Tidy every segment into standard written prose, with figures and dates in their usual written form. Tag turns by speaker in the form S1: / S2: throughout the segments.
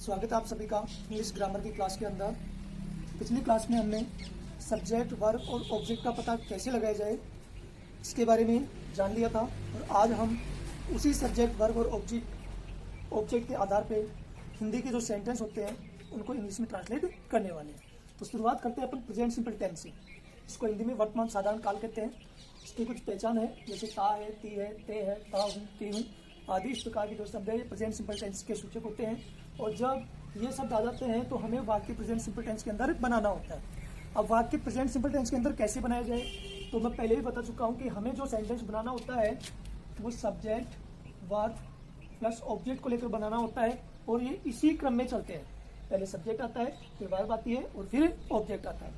S1: स्वागत है आप सभी का इंग्लिश ग्रामर की क्लास के अंदर। पिछली क्लास में हमने सब्जेक्ट, वर्ब और ऑब्जेक्ट का पता कैसे लगाया जाए इसके बारे में जान लिया था, और आज हम उसी सब्जेक्ट, वर्ब और ऑब्जेक्ट के आधार पे हिंदी के जो सेंटेंस होते हैं उनको इंग्लिश में ट्रांसलेट करने वाले हैं। तो शुरुआत करते हैं अपन प्रेजेंट सिंपल टेंस से। इसको हिंदी में वर्तमान साधारण काल कहते हैं। इसकी कुछ पहचान है, जैसे ता है, ती है, ते है, ता हूँ, ती हूँ आदि इस प्रकार के जो शब्द है प्रेजेंट सिंपल टेंस के सूचक होते हैं। और जब ये शब्द आ जाते हैं तो हमें वाक्य प्रेजेंट सिंपल टेंस के अंदर बनाना होता है। अब वाक्य प्रेजेंट सिंपल टेंस के अंदर कैसे बनाया जाए, तो मैं पहले ही बता चुका हूँ कि हमें जो सेंटेंस बनाना होता है वो सब्जेक्ट, वर्ब प्लस ऑब्जेक्ट को लेकर बनाना होता है, और ये इसी क्रम में चलते हैं। पहले सब्जेक्ट आता है, फिर वर्ब आती है और फिर ऑब्जेक्ट आता है।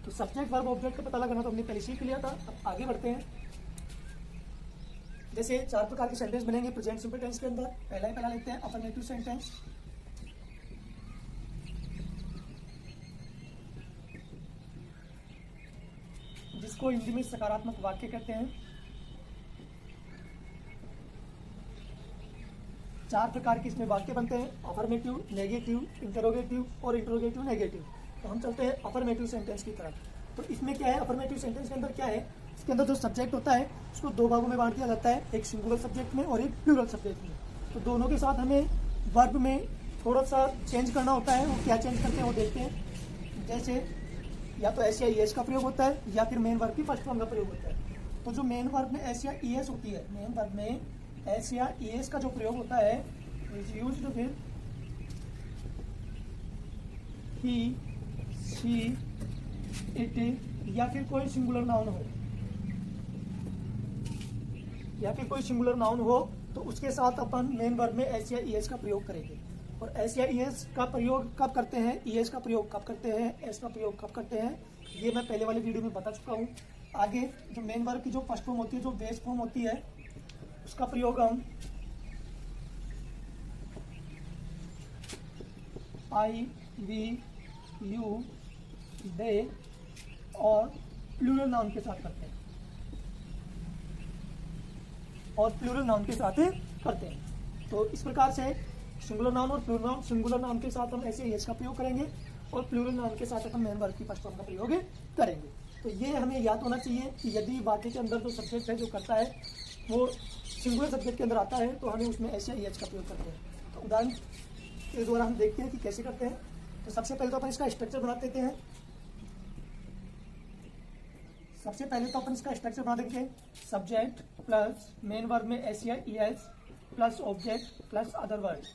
S1: तो सब्जेक्ट, वर्ब, ऑब्जेक्ट का पता लगाना तो हमने पहले सीख लिया था। अब आगे बढ़ते हैं। जैसे 4 प्रकार के सेंटेंस बनेंगे प्रेजेंट सिंपल टेंस के अंदर। पहला लेते हैं अफर्मेटिव सेंटेंस। जिसको हिंदी में सकारात्मक वाक्य कहते हैं। 4 प्रकार के इसमें वाक्य बनते हैं, अफर्मेटिव, नेगेटिव, इंटरोगेटिव और इंटरोगेटिव नेगेटिव। तो हम चलते हैं अफर्मेटिव सेंटेंस की तरफ। तो इसमें क्या है, अफर्मेटिव सेंटेंस के अंदर क्या है, इसके अंदर जो सब्जेक्ट होता है उसको 2 भागों में बांट दिया जाता है, एक सिंगुलर सब्जेक्ट में और एक प्लूरल सब्जेक्ट में। तो दोनों के साथ हमें वर्ब में थोड़ा सा चेंज करना होता है। वो क्या चेंज करते हैं वो देखते हैं। जैसे या तो एस या ई एस का प्रयोग होता है, या फिर मेन वर्ब की फर्स्ट फॉर्म का प्रयोग होता है। तो जो मेन वर्ब में एस या ई एस होती है, मेन वर्ब में एस या ई एस का जो प्रयोग होता है is used with he, she, it, या फिर कोई सिंगुलर नाउन हो, या फिर कोई सिंगुलर नाउन हो तो उसके साथ अपन मेन वर्ब में एस या ई एस का प्रयोग करेंगे। और एस या ई एस का प्रयोग कब करते हैं, ई एस का प्रयोग कब करते हैं, एस का प्रयोग कब करते हैं, ये मैं पहले वाले वीडियो में बता चुका हूँ। आगे जो मेन वर्ब की जो फर्स्ट फॉर्म होती है, जो बेस फॉर्म होती है, उसका प्रयोग हम आई, वी, यू, दे और प्लूरल नाउन के साथ करते हैं, और प्लूरल नाउन के साथ करते हैं। तो इस प्रकार से सिंगुलर नाउन और प्लूरल नाउन, सिंगुलर नाउन के साथ हम ऐसे एस का प्रयोग करेंगे और प्लूरल नाउन के साथ हम मेन वर्ब की फर्स्ट फॉर्म का प्रयोग करेंगे। तो ये हमें याद होना चाहिए कि यदि वाक्य के अंदर जो सब्जेक्ट है जो करता है वो सिंगुलर सब्जेक्ट के अंदर आता है तो हमें उसमें एस या एच का प्रयोग करते हैं। तो उदाहरण के द्वारा हम देखते हैं कि कैसे करते हैं। तो सबसे पहले तो अपन इसका स्ट्रक्चर बना देते हैं। सब्जेक्ट प्लस मेन वर्ब में एस या E S plus object plus other word.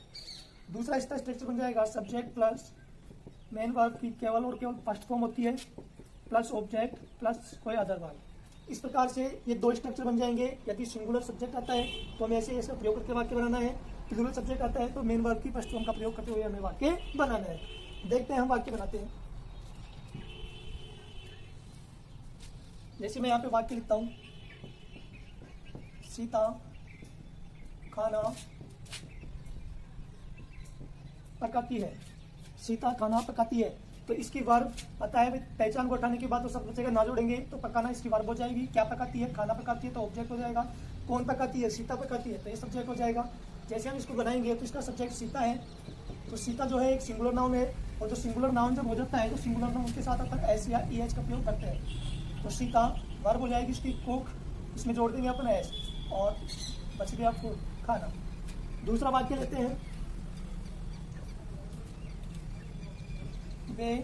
S1: दूसरा इसका स्ट्रक्चर बन जाएगा सब्जेक्ट प्लस मेन वर्ब की केवल और केवल फर्स्ट फॉर्म होती है प्लस ऑब्जेक्ट प्लस कोई अदर वर्ड। इस प्रकार से ये 2 स्ट्रक्चर बन जाएंगे। यदि सिंगुलर सब्जेक्ट आता है तो हमें ऐसे ऐसा प्रयोग करके वाक्य बनाना है, प्लूरल सब्जेक्ट आता है तो मेन वर्ब की फर्स्ट फॉर्म का प्रयोग करते हुए हमें वाक्य बनाना है। देखते हैं हम वाक्य बनाते हैं। जैसे मैं यहाँ पे वाक्य लिखता हूँ, सीता खाना पकाती है। सीता खाना पकाती है, तो इसकी वर्ब पता है, पहचान को हटाने के बाद तो सब बचेगा, ना जोड़ेंगे तो पकाना इसकी वर्ब हो जाएगी। क्या पकाती है, खाना पकाती है तो ऑब्जेक्ट हो जाएगा। कौन पकाती है, सीता पकाती है, तो ये सब्जेक्ट हो जाएगा। जैसे हम इसको बनाएंगे तो इसका सब्जेक्ट सीता है, तो सीता जो है एक सिंगुलर नाउन है, और जो सिंगुलर नाउन जब हो जाता है तो सिंगुलर नाउन के साथ अपन एस या ई एच का प्रयोग करते हैं। तो सीता वर्ब हो जाएगी इसकी कुक, इसमें जोड़ देंगे अपन एस, और बच गया फूड, खाना। दूसरा वाक्य लेते हैं, वे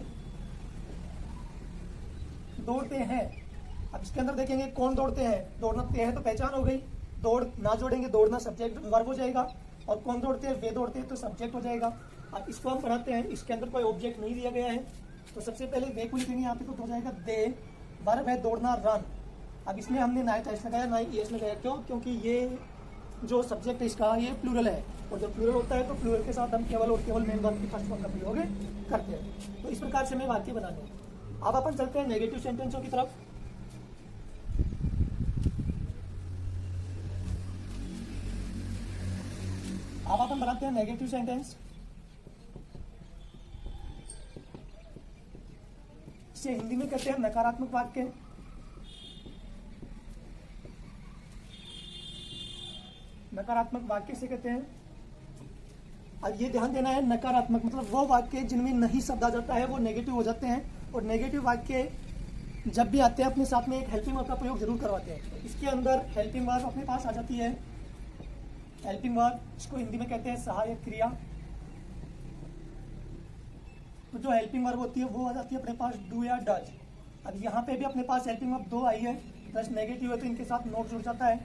S1: दौड़ते हैं। अब इसके अंदर देखेंगे कौन दौड़ते हैं, दौड़ना ते है तो पहचान हो गई, दौड़ ना जोड़ेंगे, दौड़ना सब्जेक्ट वर्ब हो जाएगा, और कौन दौड़ते हैं, वे दौड़ते हैं तो सब्जेक्ट हो जाएगा। अब इसको हम बनाते हैं, इसके अंदर कोई ऑब्जेक्ट नहीं दिया गया है, तो सबसे पहले वे को लिखेंगे यहाँ पे, तो हो जाएगा दे, वर्ब है दौड़ना, रन। अब इसमें हमने ना एस लगाया ना ई एस लगाया, क्यों, क्योंकि ये जो सब्जेक्ट है इसका ये प्लूरल है, और जब प्लूरल होता है तो प्लूरल के साथ हम केवल और केवल मेन वर्ब की फर्स्ट फॉर्म का प्रयोग करते हैं। तो इस प्रकार से हमें वाक्य बनाने हैं। अब अपन चलते हैं नेगेटिव सेंटेंसों की तरफ। अब अपन बनाते हैं नेगेटिव सेंटेंस। इसे हिंदी में कहते हैं नकारात्मक वाक्य। नकारात्मक वाक्य से कहते हैं अब ये ध्यान देना है, नकारात्मक मतलब वो वाक्य जिनमें नहीं शब्द आ जाता है वो नेगेटिव हो जाते हैं, और नेगेटिव वाक्य जब भी आते हैं अपने साथ में एक हेल्पिंग वर्ब का प्रयोग जरूर करवाते हैं। इसके अंदर हेल्पिंग वर्ब अपने पास आ जाती है, हेल्पिंग वर्ब, इसको हिंदी में कहते हैं सहायक क्रिया। तो जो हेल्पिंग वर्ब होती है वो आ जाती है अपने पास डू या डज। अब यहाँ पे भी अपने पास हेल्पिंग वर्ब दो आई है, प्लस नेगेटिव है तो इनके साथ नोट जुड़ जाता है।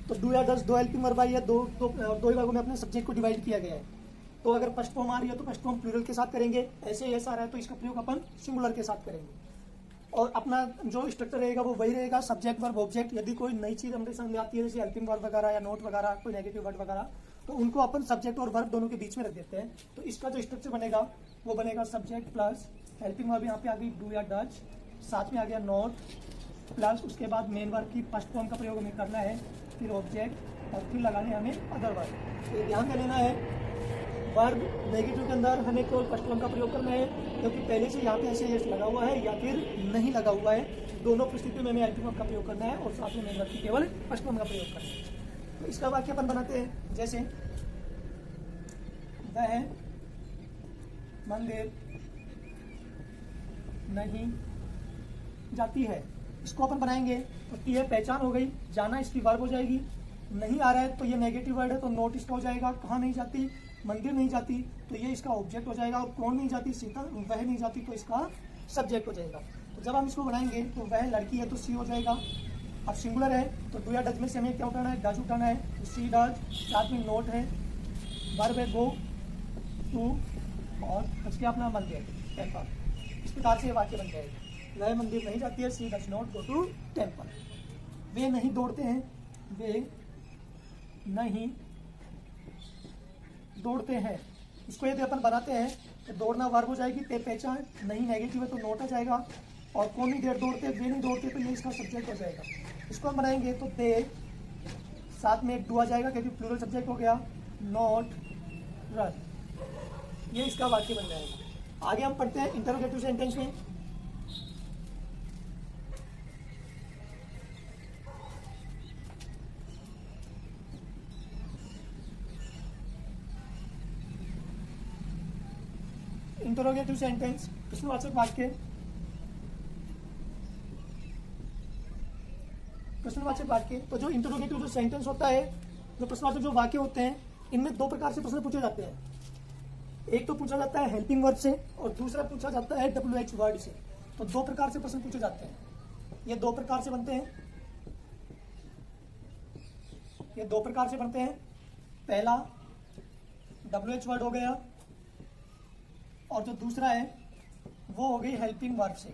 S1: तो डू या डज दो हेल्पिंग वर्ब आई है, दो ही भागों में अपने सब्जेक्ट को डिवाइड किया गया है। तो अगर फर्स्ट फॉर्म आ रही है तो फर्स्ट फॉर्म प्लूरल के साथ करेंगे, ऐसे ऐसा रहा है तो इसका प्रयोग अपन सिंगुलर के साथ करेंगे। और अपना जो स्ट्रक्चर रहेगा वो वही रहेगा, सब्जेक्ट वर्ब ऑब्जेक्ट। यदि कोई नई चीज हमारे सामने आती है जैसे हेल्पिंग वर्ब वगैरह या नोट वगैरह, कोई नेगेटिव वर्ड वगैरह, तो उनको अपन सब्जेक्ट और वर्ब दोनों के बीच में रख देते हैं। तो इसका जो स्ट्रक्चर बनेगा वो बनेगा सब्जेक्ट प्लस हेल्पिंग वर्ब, यहाँ पे आ गई डू या डज, साथ में आ गया नोट, प्लस उसके बाद मेन वर्ब की फर्स्ट फॉर्म का प्रयोग हमें करना है, फिर ऑब्जेक्ट और फिर लगाने हमें अदर वर्ब। तो ध्यान दे लेना है, वर्ब नेगेटिव के अंदर हमें केवल फर्स्ट फॉर्म का प्रयोग करना है, क्योंकि पहले से यहाँ पे ऐसे यस लगा हुआ है या फिर नहीं लगा हुआ है, दोनों परिस्थितियों में हमें हेल्पिंग वर्ब का प्रयोग करना है और साथ में मेन वर्ब की केवल फर्स्ट फॉर्म का प्रयोग करना है। तो इसका वाक्य अपन बनाते हैं, जैसे वह मंदिर नहीं जाती है, इसको अपन बनाएंगे तो यह पहचान हो गई, जाना इसकी वर्ब हो जाएगी। नहीं आ रहा है तो ये नेगेटिव वर्ड है तो नोट इसका हो जाएगा, कहाँ नहीं जाती, मंदिर नहीं जाती, तो ये इसका ऑब्जेक्ट हो जाएगा। और कौन नहीं जाती, सीता, वह नहीं जाती, तो इसका सब्जेक्ट हो जाएगा। तो जब हम इसको बनाएंगे तो वह लड़की है तो सी हो जाएगा। अब सिंगुलर है तो डू या डज में से हमें क्या उठाना है, डज उठाना है, तो सी डज, साथ में नोट है, वर्ब है गो टू, और उसके अपना मंदिर टेम्पल। इस प्रकार से वाक्य बन जाएगा, वह मंदिर नहीं जाती है, she does not go to temple. वे नहीं दौड़ते हैं, वे नहीं दौड़ते हैं, इसको यदि अपन बनाते हैं तो दौड़ना वर्ब हो जाएगी, ते पहचान, नहीं नेगेटिव है तो नोट आ जाएगा, और कौन नहीं देर दौड़ते, वे नहीं दौड़ते, तो ये इसका सब्जेक्ट हो जाएगा। इसको हम बनाएंगे तो दे, साथ में एक डू आ जाएगा क्योंकि प्लूरल सब्जेक्ट हो गया, नॉट रन, ये इसका वाक्य बन जाएगा। आगे हम पढ़ते हैं इंटरोगेटिव सेंटेंस में। इंटरोगेटिव सेंटेंस, प्रश्नवाचक वाक्य। प्रश्नवाचक वाक्य, तो जो इंटरोगेटिव जो सेंटेंस होता है, जो प्रश्नवाचक जो वाक्य होते हैं, इनमें दो प्रकार से प्रश्न पूछे जाते हैं। एक तो पूछा जाता है हेल्पिंग वर्ब से और दूसरा पूछा जाता है WH वर्ड से। तो दो प्रकार से प्रश्न पूछे जाते हैं, ये दो प्रकार से बनते हैं, ये दो प्रकार से बनते हैं। पहला WH वर्ड हो गया, और जो दूसरा है वो हो गई हेल्पिंग वर्ब से,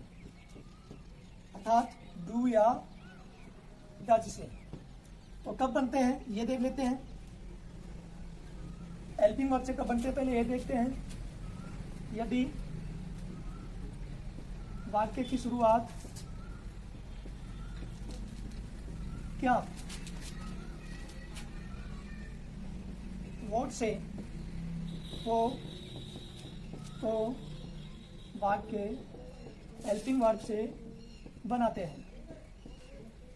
S1: अर्थात डू या डज से। तो कब बनते हैं ये देख लेते हैं। हेल्पिंग वर्ब से कब बनते हैं पहले ये देखते हैं। यदि वाक्य की शुरुआत क्या वर्ड से हो तो वाक्य हेल्पिंग वर्ब से बनाते हैं।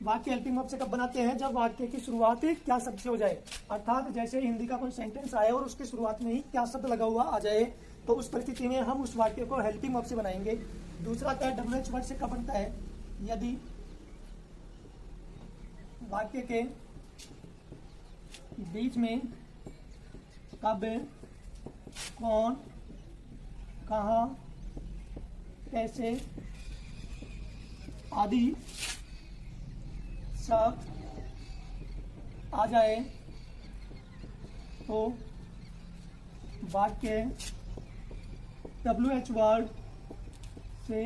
S1: वाक्य हेल्पिंग वर्ब से कब बनाते हैं, जब वाक्य की शुरुआत क्या शब्द से हो जाए, अर्थात जैसे हिंदी का कोई सेंटेंस आए और उसकी शुरुआत में ही क्या शब्द लगा हुआ आ जाए, तो उस परिस्थिति में हम उस वाक्य को हेल्पिंग वर्ब से बनाएंगे। दूसरा क्या WH वर्ड से कब बनता है, यदि वाक्य के बीच में कब, कौन, कहाँ, कैसे आदि शब्द आ जाए तो वाक्य WH वर्ड से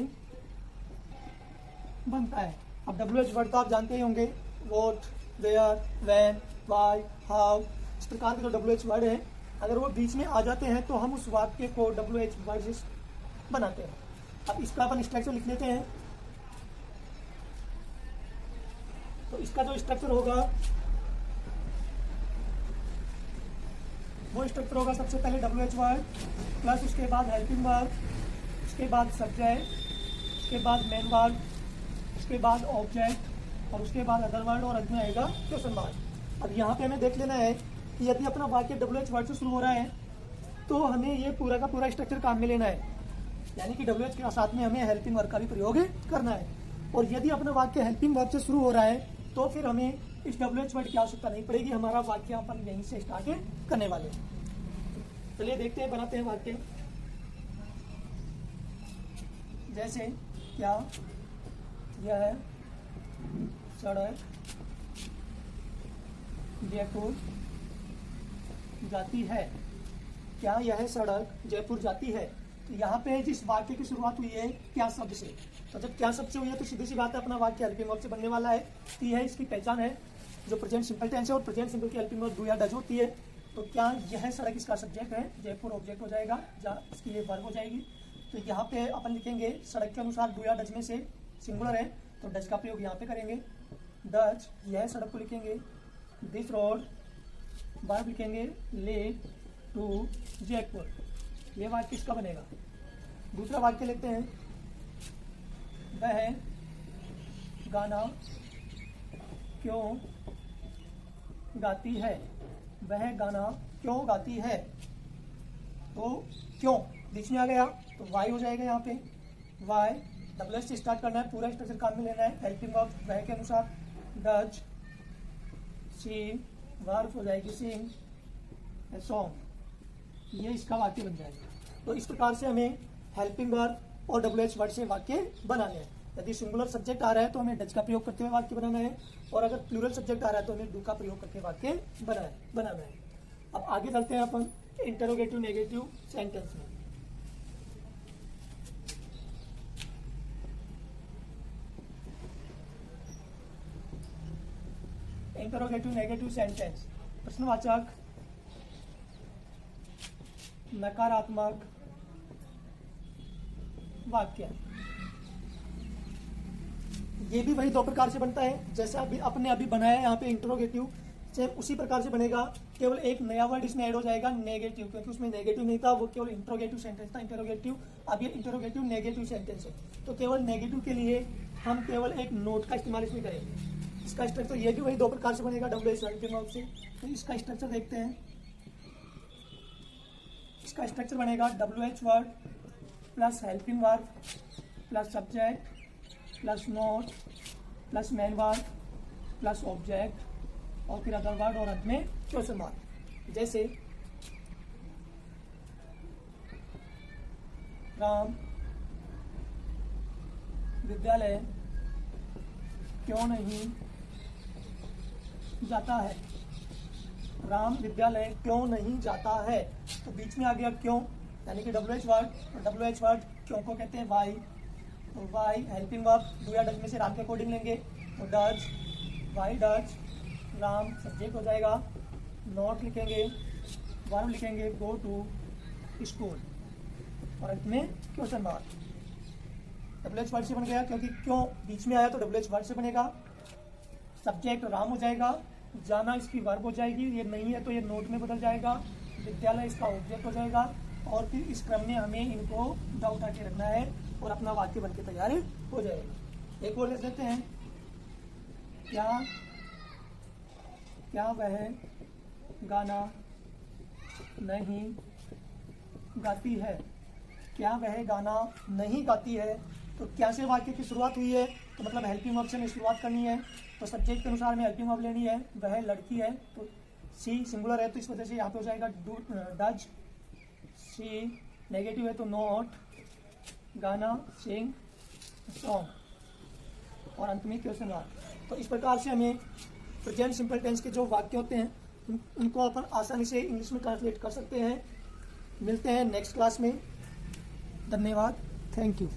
S1: बनता है। अब WH वर्ड तो आप जानते ही होंगे, what, where, when, why, how, इस प्रकार के जो WH वर्ड है, अगर वो बीच में आ जाते हैं तो हम उस वाक्य को WH वर्ड से बनाते हैं। अब इसका अपन स्ट्रक्चर लिख लेते हैं। तो इसका जो स्ट्रक्चर होगा वो स्ट्रक्चर होगा, सबसे पहले WH वर्ड प्लस उसके बाद हेल्पिंग वर्ब, उसके बाद सब्जेक्ट, उसके बाद मेन वर्ब, उसके बाद ऑब्जेक्ट, और उसके बाद अदर वर्ड, और अंत में आएगा क्वेश्चन मार्क। अब यहाँ पे हमें देख लेना है कि यदि अपना वाक्य WH वर्ड से शुरू हो रहा है तो हमें ये पूरा का पूरा स्ट्रक्चर काम में लेना है, यानी कि WH के साथ में हमें हेल्पिंग वर्ब का भी प्रयोग करना है। और यदि अपना वाक्य हेल्पिंग वर्ब से शुरू हो रहा है तो फिर हमें इस WH वर्ड की आवश्यकता नहीं पड़ेगी, हमारा वाक्य अपन यहीं से स्टार्ट करने वाले हैं। चलिए देखते हैं, बनाते हैं वाक्य। जैसे क्या यह सड़क जयपुर जाती है, क्या यह सड़क जयपुर जाती है। तो यहाँ पे जिस वाक्य की शुरुआत हुई है क्या शब्द से, तो जब क्या शब्द से हुई है तो सीधी सी बात है अपना वाक्य हेल्पिंग वर्ब से बनने वाला है। तो यह इसकी पहचान है जो प्रेजेंट सिंपल टेंस है, और प्रेजेंट सिंपल की हेल्पिंग वर्ब डू या डज होती है। तो क्या यह सड़क इसका सब्जेक्ट है, जयपुर ऑब्जेक्ट हो जाएगा, जहाँ इसकी ये वर्ब हो जाएगी। तो यहाँ पे अपन लिखेंगे सड़क के अनुसार डू या डज में से सिंगुलर है तो डज का प्रयोग यहाँ पे करेंगे। डज यह सड़क को लिखेंगे, दिस रोड वर्ब लिखेंगे ले टू जयपुर। ये वाक्य किसका बनेगा। दूसरा वाक्य लेते हैं, वह गाना क्यों गाती है, वह गाना क्यों गाती है। तो क्यों बीच में आ गया तो वाई हो जाएगा यहाँ पे, वाई WH से स्टार्ट करना है, पूरा स्ट्रक्चर काम में लेना है। हेल्पिंग वर्ब वह के अनुसार, डज सी वर्ब हो जाएगी सिंग सॉन्ग, ये इसका वाक्य बन जाएगा। तो इस प्रकार से हमें हेल्पिंग वर्ब और WH वर्ड से वाक्य बनाने हैं। यदि सिंगुलर सब्जेक्ट आ रहा है तो हमें डज का प्रयोग करते हुए वाक्य बनाना है, और अगर प्लूरल सब्जेक्ट आ रहा है तो हमें डू का प्रयोग करके वाक्य बनाना है। अब आगे चलते हैं अपन इंटरोगेटिव नेगेटिव सेंटेंस में। इंटरोगेटिव नेगेटिव सेंटेंस, प्रश्नवाचक नकारात्मक वाक्य। ये भी वही दो प्रकार से बनता है जैसे अभी अपने अभी बनाया है यहाँ पे इंटरोगेटिव, सेम उसी प्रकार से बनेगा। केवल एक नया वर्ड इसमें ऐड हो जाएगा नेगेटिव, क्योंकि उसमें नेगेटिव नहीं था, वो केवल इंटरोगेटिव सेंटेंस था इंटरोगेटिव। अब ये इंटरोगेटिव नेगेटिव सेंटेंस है, तो केवल नेगेटिव के लिए हम केवल एक नोट का इस्तेमाल इसमें करेंगे। इसका स्ट्रक्चर ये भी वही दो प्रकार से बनेगा WH हेल्पिंग वर्ब से। तो इसका स्ट्रक्चर देखते हैं, इसका स्ट्रक्चर बनेगा WH word plus helping verb plus subject plus note plus main verb plus object और फिर अदर वर्ड और अंत में क्वेश्चन मार्क। जैसे राम विद्यालय क्यों नहीं जाता है, राम विद्यालय क्यों नहीं जाता है। तो बीच में आ गया क्यों, यानी कि WH वर्ड, और WH वर्ड क्यों को कहते हैं वाई। तो वाई हेल्पिंग वर्ब डू या डज में से राम के अकॉर्डिंग लेंगे, तो does why does Ram subject हो जाएगा, नॉट लिखेंगे, वर्ब लिखेंगे गो टू स्कूल और अंत में क्वेश्चन मार्क। WH वर्ड से बन गया क्योंकि क्यों बीच में आया तो WH वर्ड से बनेगा। सब्जेक्ट राम हो जाएगा, जाना इसकी वर्ब हो जाएगी, ये नहीं है तो ये नोट में बदल जाएगा, विद्यालय इसका ऑब्जेक्ट हो जाएगा, और फिर इस क्रम में हमें इनको उठा के रखना है और अपना वाक्य बनके तैयार हो जाएगा। एक और लिख देते हैं, क्या वह गाना नहीं गाती है, क्या वह गाना नहीं गाती है। तो क्या से वाक्य की शुरुआत हुई है तो मतलब हेल्पिंग वर्ब से हमें शुरुआत करनी है, तो सब्जेक्ट के अनुसार हमें हेल्पिंग वर्ब लेनी है। वह लड़की है तो सी सिंगुलर है तो इस वजह से यहाँ पे हो जाएगा डज, सी नेगेटिव है तो नॉट, गाना सिंग सॉन्ग और अंत में क्वेश्चन मार्क। तो इस प्रकार से हमें प्रेजेंट सिंपल टेंस के जो वाक्य होते हैं उनको अपन आसानी से इंग्लिश में ट्रांसलेट कर सकते हैं। मिलते हैं नेक्स्ट क्लास में, धन्यवाद, थैंक यू।